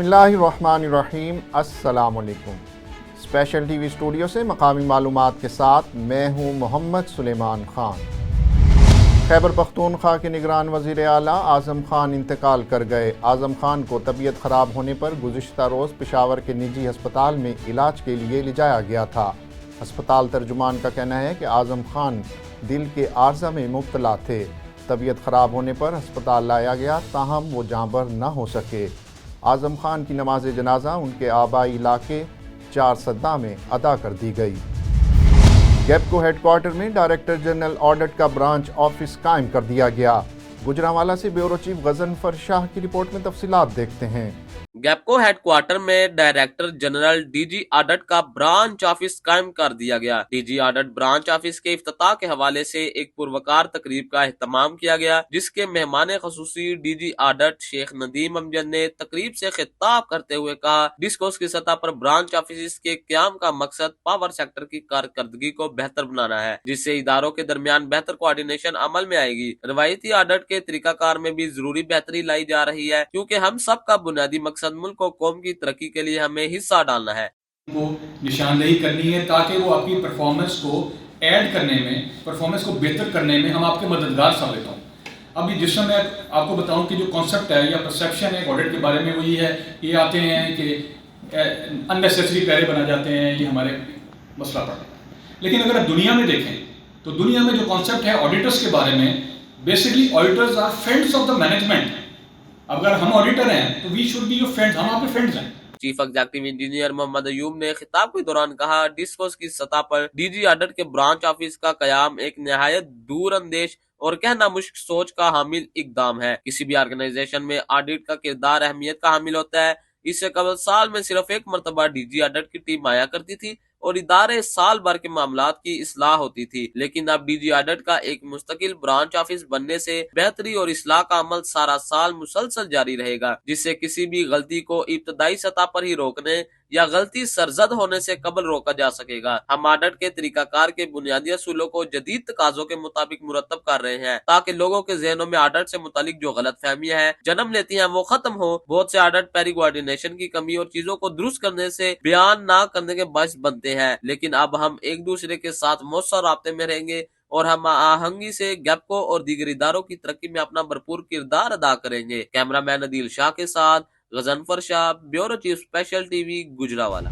बिस्मिल्लाहिर्रहमानिर्रहीम। अस्सलाम वालेकुम। स्पेशल टीवी स्टूडियो से मकामी मालूमात के साथ मैं हूँ मोहम्मद सुलेमान ख़ान। खैबर पख्तूनख्वा के निगरान वज़ीर आला आज़म ख़ान इंतकाल कर गए। आज़म ख़ान को तबीयत ख़राब होने पर गुज़िश्ता रोज़ पेशावर के निजी हस्पताल में इलाज के लिए ले जाया गया था। हस्पताल तर्जुमान का कहना है कि आज़म ख़ान दिल के आर्ज़ा में मुब्तला थे। तबीयत ख़राब होने पर हस्पताल लाया गया, ताहम वो जाँबर न हो सके। आज़म ख़ान की नमाज जनाजा उनके आबाई इलाके 4 सद्दा में अदा कर दी गई। गैपको हेडक्वार्टर में डायरेक्टर जनरल ऑडिट का ब्रांच ऑफिस कायम कर दिया गया। गुजरांवाला से ब्यूरो चीफ गजनफर शाह की रिपोर्ट में तफसीलात देखते हैं। गैपको हेडक्वार्टर में डायरेक्टर जनरल डीजी ऑडिट का ब्रांच ऑफिस कायम कर दिया गया। डीजी ऑडिट ब्रांच ऑफिस के इफ्तिताह के हवाले से एक पुरवकार तकरीब का एहतमाम किया गया, जिसके मेहमान खसूसी डीजी ऑडिट शेख नदीम अमजद ने तकरीब से खिताब करते हुए कहा, डिस्कोर्स की सतह पर ब्रांच ऑफिस के क्याम का मकसद पावर सेक्टर की कारकर्दगी को बेहतर बनाना है, जिससे इदारों के दरमियान बेहतर कोऑर्डिनेशन अमल में आएगी। रवायती ऑडिट के तरीकाकार में भी जरूरी बेहतरी लाई जा रही है, क्योंकि हम सब का बुनियादी मकसद मुल्क और कौम की तरक्की के लिए हमें हिस्सा डालना है। को निशानदेही करनी है ताकि वो आपकी परफॉर्मेंस को ऐड करने में, परफॉर्मेंस को बेहतर करने में हम आपके मददगार साबित हों। अभी जिस समय आपको बताऊं कि जो कॉन्सेप्ट है या परसेप्शन है ऑडिट के बारे में वो ये है, ये आते हैं कि अननेसेसरी पैरे बना जाते हैं, ये हमारे मसला पड़ता है। लेकिन अगर आप दुनिया में देखें तो दुनिया में जो कॉन्सेप्ट है ऑडिटर्स के बारे में, basically auditors are friends of the management. अगर हम ऑडिटर हैं तो we should be your friends, हम आपके फ्रेंड्स हैं। Chief executive engineer Mohammad Ayub ने खिताब के दौरान कहा, डिस्कोर्स की सतह पर डीजी ऑडिट के ब्रांच ऑफिस का कयाम एक निहायत दूर अंदेश और कहना मुश्किल सोच का हामिल इकदाम है। किसी भी ऑर्गेनाइजेशन में ऑडिट का किरदार अहमियत का हामिल होता है। इससे कबल साल में सिर्फ एक मरतबा डीजी ऑडिट की टीम आया करती थी और इदारे साल भर के मामलात की इस्लाह होती थी, लेकिन अब डीजी ऑडिट का एक मुस्तकिल ब्रांच ऑफिस बनने से बेहतरी और इस्लाह का अमल सारा साल मुसलसल जारी रहेगा, जिससे किसी भी गलती को इब्तदाई सतह पर ही रोकने या गलती सरजद होने से कबल रोका जा सकेगा। हम ऑडिट के तरीकाकार के बुनियादी असूलों को जदीद तकाजों के मुताबिक मुरतब कर रहे हैं, ताकि लोगों के जहनों में ऑडिट से मुतालिक जो गलत फहमियां हैं जन्म लेती हैं वो खत्म हो। बहुत से ऑडिट पैरी कोऑर्डिनेशन की कमी और चीजों को दुरुस्त करने से बयान ना करने के बायस बनते हैं, लेकिन अब हम एक दूसरे के साथ मौसर राब्ते में रहेंगे और हम आहंगी से गैपको और दीगर इदारों की तरक्की में अपना भरपूर किरदार अदा करेंगे। कैमरामैन अदील शाह के साथ Ghazanfar Shah, bureau chief, special TV, Gujranwala.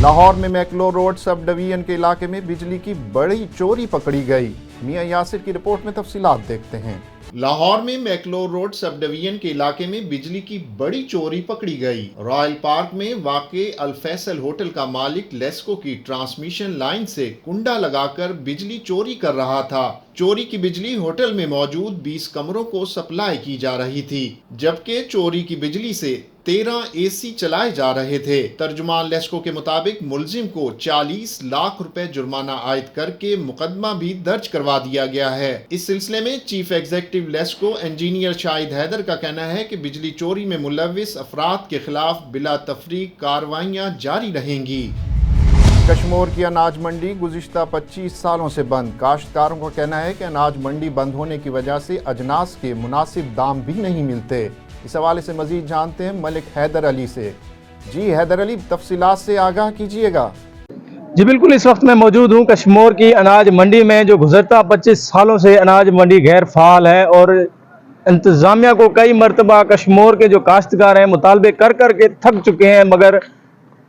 Lahore में मैकलो रोड सब डिवीजन के इलाके में बिजली की बड़ी चोरी पकड़ी गई। मियां यासिर की रिपोर्ट में तफसीलात देखते हैं। लाहौर में मैकलो रोड सब डिवीजन के इलाके में बिजली की बड़ी चोरी पकड़ी गई। रॉयल पार्क में वाक़े अल फैसल होटल का मालिक लेस्को की ट्रांसमिशन लाइन से कुंडा लगाकर बिजली चोरी कर रहा था। चोरी की बिजली होटल में मौजूद 20 कमरों को सप्लाई की जा रही थी, जबकि चोरी की बिजली से 13 एसी चलाए जा रहे थे। तर्जुमान लेस्को के मुताबिक मुलजिम को 40 लाख रुपए जुर्माना आयद करके मुकदमा भी दर्ज करवा दिया गया है। इस सिलसिले में chief executive LESCO engineer Shahid Haider का कहना है कि बिजली चोरी में मुलविस अफराद के खिलाफ बिला तफरीक कार्रवाइयाँ जारी रहेंगी। कश्मीर की अनाज मंडी गुज़िश्ता 25 सालों से बंद। काश्तकारों का कहना है कि अनाज मंडी बंद होने की वजह से अजनास के मुनासिब दाम भी नहीं मिलते। इस हवाले से मजीद जानते हैं मलिक हैदर अली से। जी हैदर अली, तफसीलात से आगाह कीजिएगा। जी बिल्कुल, इस वक्त मैं मौजूद हूँ कश्मीर की अनाज मंडी में, जो गुज़रता 25 सालों से अनाज मंडी गैर फ़ाल है और इंतज़ामिया को कई मरतबा कश्मीर के जो काश्तकार हैं मुतालबे कर कर के थक चुके हैं, मगर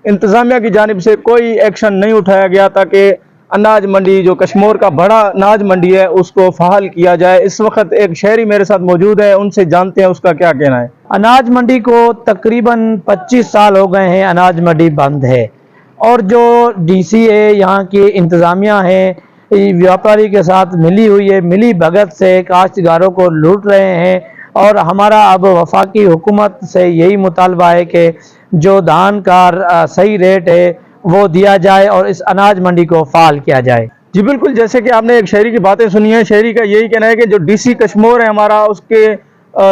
इंतज़ामिया की जानिब से कोई एक्शन नहीं उठाया गया ताकि अनाज मंडी, जो कश्मीर का बड़ा अनाज मंडी है, उसको फ़हाल किया जाए। इस वक्त एक शहरी मेरे साथ मौजूद है, उनसे जानते हैं उसका क्या कहना है। अनाज मंडी को तकरीबन 25 साल हो गए हैं, अनाज मंडी बंद है और जो डीसी है, यहाँ की इंतज़ामिया है, व्यापारी के साथ मिली हुई है, मिली भगत से काश्तकारों को लूट रहे हैं। और हमारा अब वफाकी हुकूमत से यही मुतालबा है कि जो धान का सही रेट है वो दिया जाए और इस अनाज मंडी को फ़ाल किया जाए। जी बिल्कुल, जैसे कि आपने एक शहरी की बातें सुनी है, शहरी का यही कहना है कि जो डीसी कश्मीर है हमारा, उसके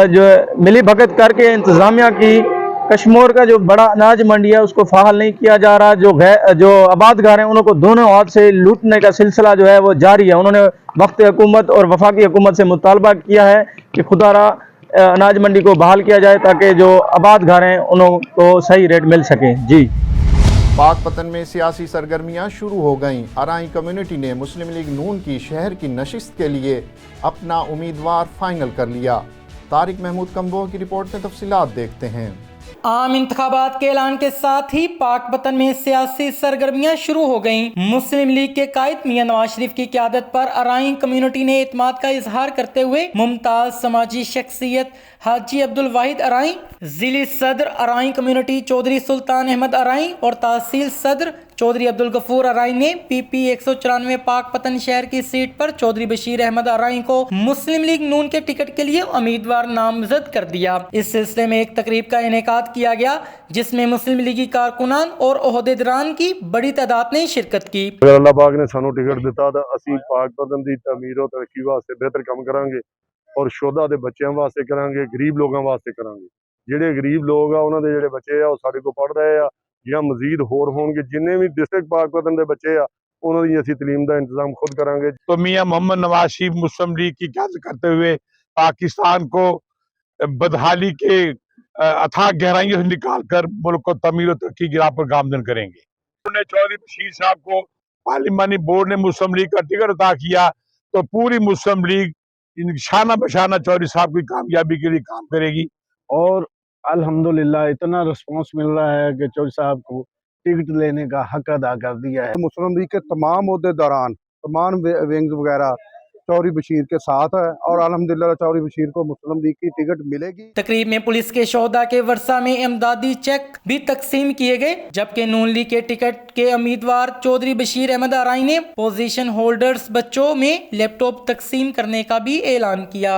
जो मिली भगत करके इंतज़ामिया की कश्मीर का जो बड़ा अनाज मंडी है उसको फ़हाल नहीं किया जा रहा। जो आबादगार हैं उनको दोनों हाथ से लूटने का सिलसिला जो है वो जारी है। उन्होंने वक्त हुकूमत और वफाकी हुकूमत से मुतालबा किया है कि खुदारा अनाज मंडी को बहाल किया जाए ताकि जो आबाद घर हैं उनको सही रेट मिल सके। जी। पाकपतन में सियासी सरगर्मियां शुरू हो गईं। अराई कम्युनिटी ने मुस्लिम लीग नून की शहर की नशिस्त के लिए अपना उम्मीदवार फाइनल कर लिया। तारिक महमूद कम्बोह की रिपोर्ट में तफसीलात देखते हैं। आम इंतखाबात के ऐलान के साथ ही पाकपतन में सियासी सरगर्मियां शुरू हो गईं। मुस्लिम लीग के कायद मियां नवाज शरीफ की क़यादत पर अराई कम्युनिटी ने एतमाद का इजहार करते हुए मुमताज समाजी शख्सियत हाजी अब्दुल वाहिद अराई, जिली सदर अराई कम्युनिटी चौधरी सुल्तान अहमद अराई और तहसील सदर चौधरी अब्दुल गफूर अराई ने PP 194 पाकपतन शहर की सीट पर चौधरी बशीर अहमद अराई को मुस्लिम लीग नून के टिकट के लिए उम्मीदवार नामजद कर दिया। इस सिलसिले में एक तकरीब का इनेकाद किया गया जिसमें मुस्लिम लीगी कारकुनान और ओहदेदारान की बड़ी तादाद ने शिरकत की। अगर अल्लाह पाक ने सानू टिकट दिता तो असी पाकपतन की तमीर और तरक्की वास्ते बेहतर काम करांगे और शोधा के बच्चों वास्ते करांगे, गरीब लोगों वास्ते करांगे। जिहड़े गरीब लोग आ उन्हां दे जिहड़े बच्चे आ वो साडे कोल पढ़ रहे आ या मजीद होर होणगे। जिन्ने भी डिस्ट्रिक्ट पाकपतन के बच्चे आ उन्हां दी असी तलीम का इंतजाम खुद करांगे। तो मियां मोहम्मद नवाज शरीफ मुस्लिम लीग की क़यादत करते हुए पाकिस्तान को बदहाली के अथाह गहराइयों से निकाल कर मुल्क को तमीर और तरक्की की राह पर गामजन करेंगे। उन्होंने चौधरी बशीर साहब को पार्लिमानी बोर्ड ने मुस्लिम लीग का टिकट अता किया तो पूरी मुस्लिम लीग शाना बशाना चौधरी साहब की कामयाबी के लिए काम करेगी। और अल्हम्दुलिल्लाह इतना रिस्पांस मिल रहा है कि चौधरी साहब को टिकट लेने का हक अदा कर दिया है। मुस्लिम लीग के तमाम ओहदेदारान, तमाम विंग्स वगैरह चौधरी बशीर के साथ है और अल्हम्दुलिल्लाह चौधरी बशीर को मुस्लिम लीग की टिकट मिलेगी। तकरीब में पुलिस के शोहदा के वर्षा में इमदादी चेक भी तकसीम किए गए, जबकि नून लीग के टिकट के उम्मीदवार चौधरी बशीर अहमद अराई ने पोजीशन होल्डर्स बच्चों में लैपटॉप तकसीम करने का भी ऐलान किया।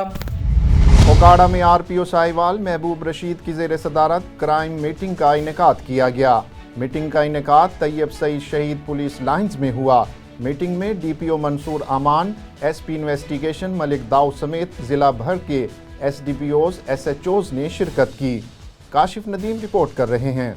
ओकाड़ा में RPO साहिवाल महबूब रशीद की ज़ेर सदारत क्राइम मीटिंग का इनेकाद किया गया। मीटिंग का इनेकाद तैयब सईद शहीद पुलिस लाइन्स में हुआ। मीटिंग में DPO मंसूर अमान, SP इन्वेस्टिगेशन मलिक दाऊद समेत ज़िला भर के SDPOs, SHOs ने शिरकत की। काशिफ नदीम रिपोर्ट कर रहे हैं।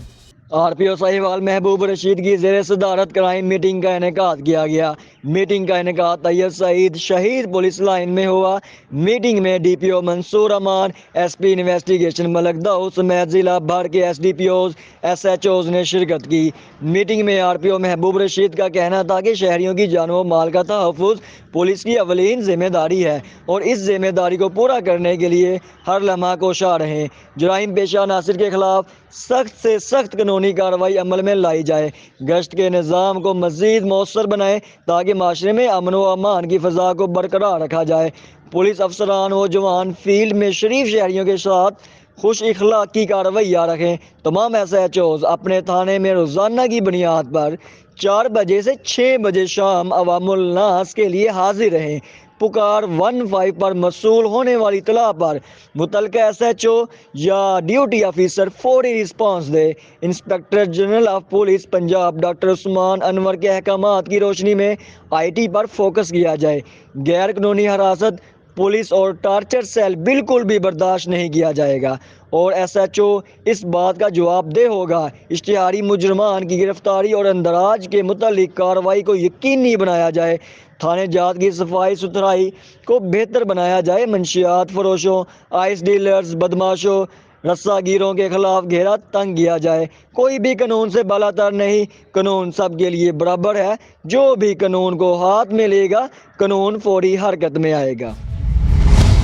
RPO साहिवाल महबूब रशीद की ज़ेर सदारत क्राइम मीटिंग का इनेकाद किया गया। मीटिंग का इनेकाद तैयब सईद शहीद पुलिस लाइन में हुआ। मीटिंग में DPO मंसूर अमान, SP इन्वेस्टिगेशन मलिक दाऊद समेत ज़िला भर के SDPOs, SHOs ने शिरकत की। मीटिंग में RPO महबूब रशीद का कहना था कि शहरियों की जान व माल का तहफ़्फ़ुज़ पुलिस की अवलीन जिम्मेदारी है और इस जिम्मेदारी को पूरा करने के लिए हर लम्हा कोशा रहें। जुराइम पेशा अनासिर के खिलाफ सख्त से सख्त कानूनी कार्रवाई अमल में लाई जाए। गश्त के निज़ाम को मज़ीद मौसर बनाएं ताकि माशरे में अमन व अमान की फ़ज़ा को बरकरार रखा जाए। पुलिस अफसरान व जवान फील्ड में शरीफ शहरियों के साथ खुश इखलाकी कार्रवाइयाँ रखें। तमाम SHOs अपने थाने में रोज़ाना की बुनियाद पर 4 बजे से 6 बजे शाम अवामुल नास के लिए हाजिर रहें। पुकार 15 पर मसूल होने वाली इतला पर मुतलका SHO या ड्यूटी ऑफिसर फौरी response they. Inspector general of police Punjab doctor Usman Anwar के अहकामात की रोशनी में IT पर फोकस किया जाए। गैर कानूनी हरासत, पुलिस और टार्चर सेल बिल्कुल भी बर्दाश्त नहीं किया जाएगा और SHO इस बात का जवाबदेह होगा। इश्तिहारी मुजरमान की गिरफ्तारी और अंदराज के मुतालिक कार्रवाई को यकीनी बनाया जाए। थाने जात की सफाई सुथराई को बेहतर बनाया जाए। मंशियात फरोशों, आइस डीलर्स, बदमाशों, रस्सागीरों के खिलाफ घेरा तंग किया जाए। कोई भी कानून से बालातर नहीं, कानून सब के लिए बराबर है। जो भी कानून को हाथ में लेगा कानून फौरी हरकत में आएगा।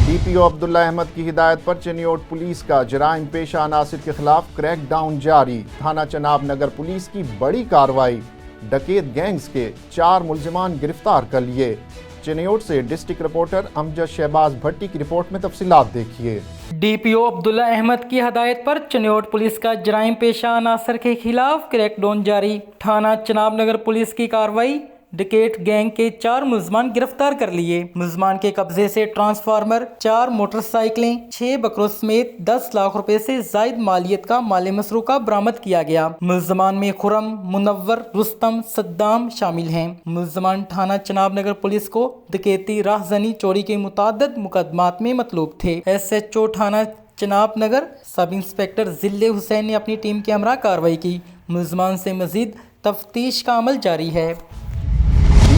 DPO अब्दुल्ला अहमद की हिदायत पर चनियोट पुलिस का जराइम पेशा अनासिर के खिलाफ क्रैकडाउन जारी। थाना चनाब नगर पुलिस की बड़ी कार्रवाई, डकैत गैंग्स के 4 मुल्जिमान गिरफ्तार कर लिए। चनियोट से डिस्ट्रिक्ट रिपोर्टर अमजद शहबाज भट्टी की रिपोर्ट में तफसीलात देखिए। DPO अब्दुल्ला अहमद की हदायत पर चनियोट पुलिस का जराइम पेशा अनासर के खिलाफ क्रैकडाउन जारी। थाना चनाब नगर पुलिस की कार्रवाई, डकैत गैंग के 4 मुल्ज़मान गिरफ्तार कर लिए। मुल्ज़मान के कब्जे से ट्रांसफार्मर, 4 मोटरसाइकिलें, 6 बकरों समेत 10 लाख रुपए से जायद मालियत का माल मसरूका बरामद किया गया। मुल्ज़मान में खुरम, मुनव्वर, रुस्तम, सद्दाम शामिल हैं। मुल्ज़मान थाना चनाब नगर पुलिस को डकैती, राहज़नी, चोरी के मुतअद्दिद मुकदमात में मतलूब थे। SHO थाना चनाब नगर सब इंस्पेक्टर जिले हुसैन ने अपनी टीम के हमरा कार्रवाई की। मुल्ज़मान से मजीद तफ्तीश का अमल जारी है।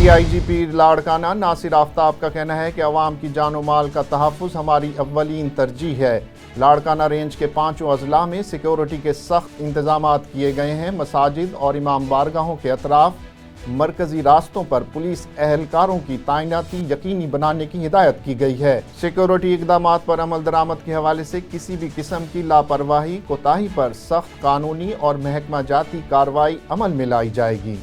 DIGP लाड़काना नासिर आफ्ताब का कहना है कि अवाम की जान और माल का तहफ़्फ़ुज़ हमारी अव्वलीन तरजीह है। लाड़काना रेंज के 5 अजला में सिक्योरिटी के सख्त इंतजामात किए गए हैं। मसाजिद और इमाम बारगाहों के अतराफ मरकजी रास्तों पर पुलिस एहलकारों की तैनाती यकीनी बनाने की हिदायत की गई है। सिक्योरिटी इक़दामात पर अमल दरामद के हवाले से किसी भी किस्म की लापरवाही कोताही पर सख्त कानूनी और महकमा जाती कार्रवाई अमल में लाई जाएगी।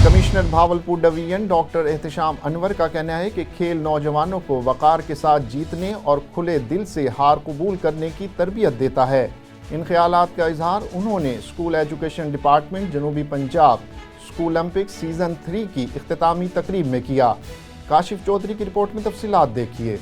Commissioner Bahawalpur division doctor Ehtesham Anwar का कहना है कि खेल नौजवानों को वक़ार के साथ जीतने और खुले दिल से हार कबूल करने की तरबियत देता है। इन ख्यालात का इजहार उन्होंने स्कूल एजुकेशन डिपार्टमेंट जनूबी पंजाब स्कूल ओलंपिक सीज़न 3 की इख्तितामी तकरीब में किया। काशिफ चौधरी की रिपोर्ट में तफसीलात देखिए।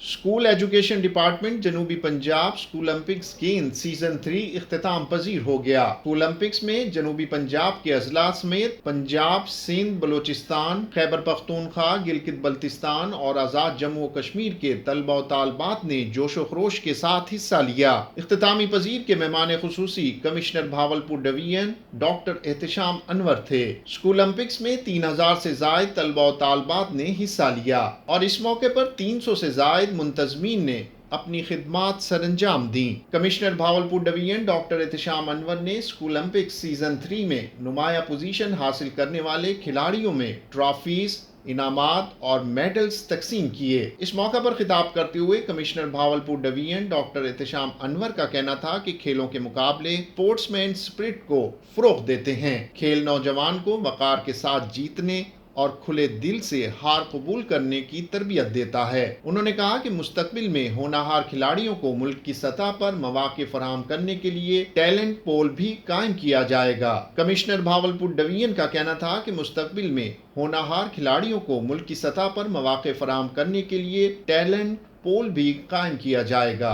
स्कूल एजुकेशन डिपार्टमेंट जनूबी Punjab school olympics games season 3 इख्तिताम पजीर हो गया। स्कूल ओलंपिक्स में जनूबी पंजाब के अजला समेत पंजाब, सिंध, बलोचिस्तान, खैबर पख्तूनख्वा, गिलगित बल्तिस्तान और आज़ाद जम्मू और कश्मीर के तलबा और तालबात ने जोशो खरोश के साथ हिस्सा लिया। इख्तितामी पजीर के मेहमान खुसूसी commissioner Bahawalpur division doctor Ehtesham Anwar थे। स्कूल ओलंपिक्स में 3000 से जायद तलबा और तालबात ने हिस्सा लिया और इस मौके पर 300 से जायद मुंतजमीन ने अपनी खिदमात सरंजाम दी। Commissioner Bahawalpur division doctor Ehtesham Anwar ने स्कूल ओलंपिक्स सीजन 3 में नुमाया पोजीशन हासिल करने वाले खिलाड़ियों में ट्रॉफीज, इनामात और मेडल्स तकसीम किए। इस मौका पर खिताब करते हुए commissioner Bahawalpur division doctor Ehtesham Anwar का कहना था कि खेलों के मुकाबले स्पोर्ट्समैन स्पिरिट को फरोग देते हैं। खेल नौजवान को वक़ार के साथ जीतने और खुले दिल से हार कबूल करने की तरबियत देता है। उन्होंने कहा कि मुस्तकबिल में होनहार खिलाड़ियों को मुल्क की सतह पर मौके फराहम करने के लिए टैलेंट पोल भी कायम किया जाएगा। कमिश्नर भावलपुर डिवीजन का कहना था कि मुस्तकबिल में होनहार खिलाड़ियों को मुल्क की सतह पर मौके फराहम करने के लिए टैलेंट पोल भी कायम किया जाएगा।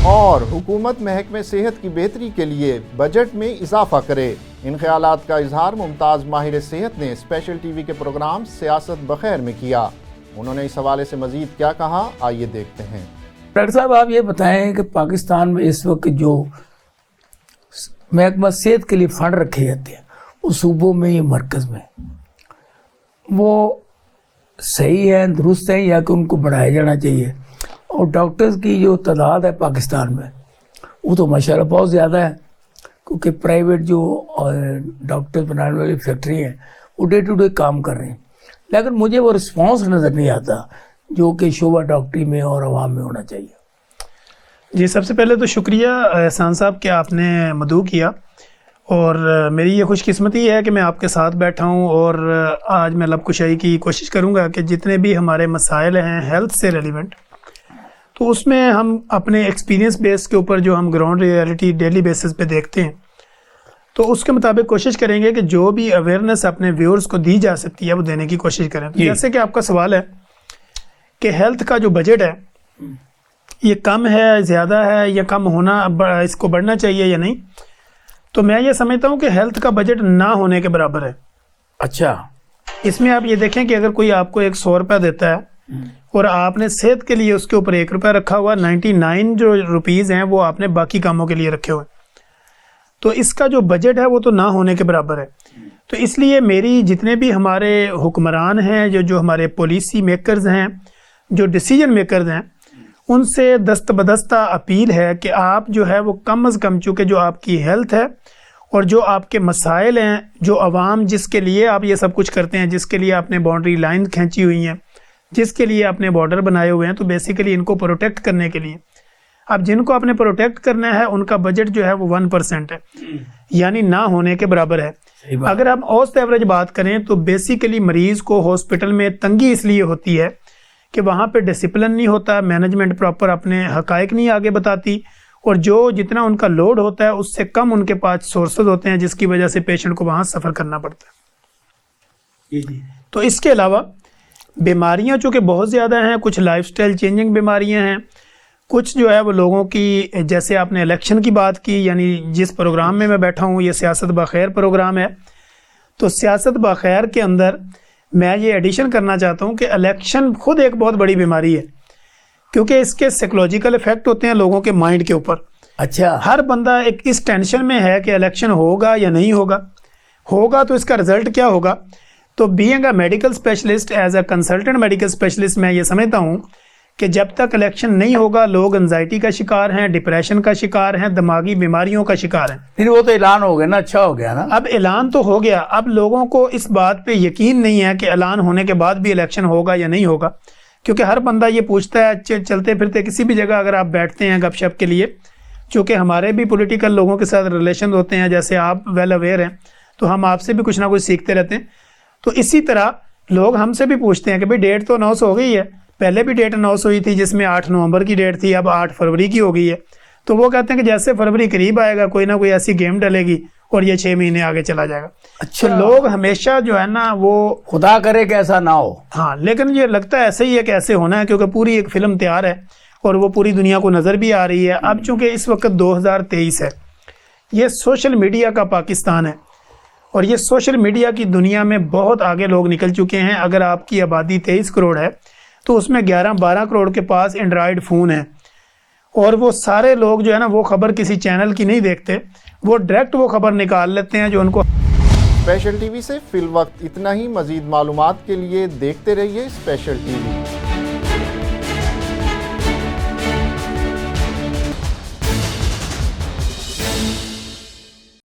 और हुकूमत महकमे सेहत की बेहतरी के लिए बजट में इजाफा करे। इन ख्यालात का इजहार मुमताज़ माहिर सेहत ने स्पेशल टीवी के प्रोग्राम सियासत बखैर में किया। उन्होंने इस हवाले से मजीद क्या कहा, आइए देखते हैं। डॉक्टर साहब, आप ये बताएं कि पाकिस्तान में इस वक्त जो महकमा सेहत के लिए फंड रखे जाते हैं उस सूबों में या मरकज़ में, वो सही है, दुरुस्त है, या कि उनको बढ़ाया जाना चाहिए? और डॉक्टर्स की जो तादाद है पाकिस्तान में वो तो माशाल्लाह बहुत ज़्यादा है, क्योंकि प्राइवेट जो डॉक्टर बनाने वाली फैक्ट्री हैं वो डे टू डे काम कर रहे हैं, लेकिन मुझे वो रिस्पांस नज़र नहीं आता जो कि शोबा डॉक्टरी में और आवाम में होना चाहिए। जी, सबसे पहले तो शुक्रिया एहसान साहब कि आपने मदऊ किया, और मेरी ये खुशकिस्मती है कि मैं आपके साथ बैठा हूँ और आज मैं लबकुशाई की कोशिश करूँगा कि जितने भी हमारे मसाइल हैं हेल्थ से रेलिवेंट, तो उसमें हम अपने एक्सपीरियंस बेस के ऊपर जो हम ग्राउंड रियलिटी डेली बेसिस पे देखते हैं, तो उसके मुताबिक कोशिश करेंगे कि जो भी अवेयरनेस अपने व्यूअर्स को दी जा सकती है वो देने की कोशिश करें। तो जैसे कि आपका सवाल है कि हेल्थ का जो बजट है ये कम है, ज़्यादा है, या कम होना, इसको बढ़ना चाहिए या नहीं, तो मैं ये समझता हूँ कि हेल्थ का बजट ना होने के बराबर है। अच्छा, इसमें आप ये देखें कि अगर कोई आपको 100 रुपया देता है और आपने सेहत के लिए उसके ऊपर 1 रुपया रखा हुआ, 99 जो रुपीज़ हैं वो आपने बाकी कामों के लिए रखे हुए, तो इसका जो बजट है वो तो ना होने के बराबर है। तो इसलिए मेरी जितने भी हमारे हुक्मरान हैं, जो हमारे पॉलिसी मेकर्स हैं, जो डिसीजन मेकर्स हैं, उनसे दस्त बदस्ता अपील है कि आप जो है वो कम अज़ कम, चूँकि जो आपकी हेल्थ है और जो आपके मसाइल हैं, जो आवाम जिसके लिए आप ये सब कुछ करते हैं, जिसके लिए आपने बाउंड्री लाइन खींची हुई हैं, जिसके लिए आपने बॉर्डर बनाए हुए हैं, तो बेसिकली इनको प्रोटेक्ट करने के लिए अब जिनको आपने प्रोटेक्ट करना है उनका बजट जो है वो 1% है, यानी ना होने के बराबर है। अगर हम औसत एवरेज बात करें तो बेसिकली मरीज़ को हॉस्पिटल में तंगी इसलिए होती है कि वहाँ पे डिसिप्लिन नहीं होता, मैनेजमेंट प्रॉपर अपने हकायक नहीं आगे बताती, और जो जितना उनका लोड होता है उससे कम उनके पास सोर्सेज होते हैं, जिसकी वजह से पेशेंट को वहाँ सफ़र करना पड़ता है। तो इसके अलावा बीमारियां चूँकि बहुत ज़्यादा हैं, कुछ लाइफस्टाइल चेंजिंग बीमारियां हैं, कुछ जो है वो लोगों की, जैसे आपने इलेक्शन की बात की, यानी जिस प्रोग्राम में मैं बैठा हूँ ये सियासत बखैर प्रोग्राम है, तो सियासत बखैर के अंदर मैं ये एडिशन करना चाहता हूँ कि इलेक्शन खुद एक बहुत बड़ी बीमारी है, क्योंकि इसके साइकोलॉजिकल इफेक्ट होते हैं लोगों के माइंड के ऊपर। अच्छा, हर बंदा एक इस टेंशन में है कि इलेक्शन होगा या नहीं होगा, होगा तो इसका रिज़ल्ट क्या होगा। तो being a medical specialist, as a consultant medical specialist, मैं ये समझता हूँ कि जब तक इलेक्शन नहीं होगा लोग एंजाइटी का शिकार हैं, डिप्रेशन का शिकार हैं, दिमागी बीमारियों का शिकार हैं। फिर वो तो ऐलान हो गया ना, अच्छा हो गया ना। अब ऐलान तो हो गया, अब लोगों को इस बात पे यकीन नहीं है कि ऐलान होने के बाद भी इलेक्शन होगा या नहीं होगा, क्योंकि हर बंदा ये पूछता है चलते फिरते किसी भी जगह अगर आप बैठते हैं गपशप के लिए, चूँकि हमारे भी पॉलिटिकल लोगों के साथ रिलेशन होते हैं, जैसे आप वेल अवेयर हैं, तो हम आपसे भी कुछ ना कुछ सीखते रहते हैं। तो इसी तरह लोग हमसे भी पूछते हैं कि भाई डेट तो अनाउंस हो गई है, पहले भी डेट अनाउंस हुई थी जिसमें 8 नवंबर की डेट थी, अब 8 फरवरी की हो गई है। तो वो कहते हैं कि जैसे फरवरी करीब आएगा कोई ना कोई ऐसी गेम डलेगी और ये 6 महीने आगे चला जाएगा। अच्छा, तो लोग हमेशा जो है ना वो, खुदा करे कि ऐसा ना हो। हाँ, लेकिन ये लगता है ऐसे ही है कि ऐसे होना है, क्योंकि पूरी एक फिल्म तैयार है और वो पूरी दुनिया को नज़र भी आ रही है। अब चूँकि इस वक्त 2023 है, ये सोशल मीडिया का पाकिस्तान है और ये सोशल मीडिया की दुनिया में बहुत आगे लोग निकल चुके हैं। अगर आपकी आबादी 23 करोड़ है तो उसमें 11-12 करोड़ के पास एंड्रॉयड फ़ोन है, और वो सारे लोग जो है ना वो खबर किसी चैनल की नहीं देखते, वो डायरेक्ट वो खबर निकाल लेते हैं जो उनको। स्पेशल टीवी से फिल वक्त इतना ही। मजीद मालूमात के लिए देखते रहिए स्पेशल टीवी।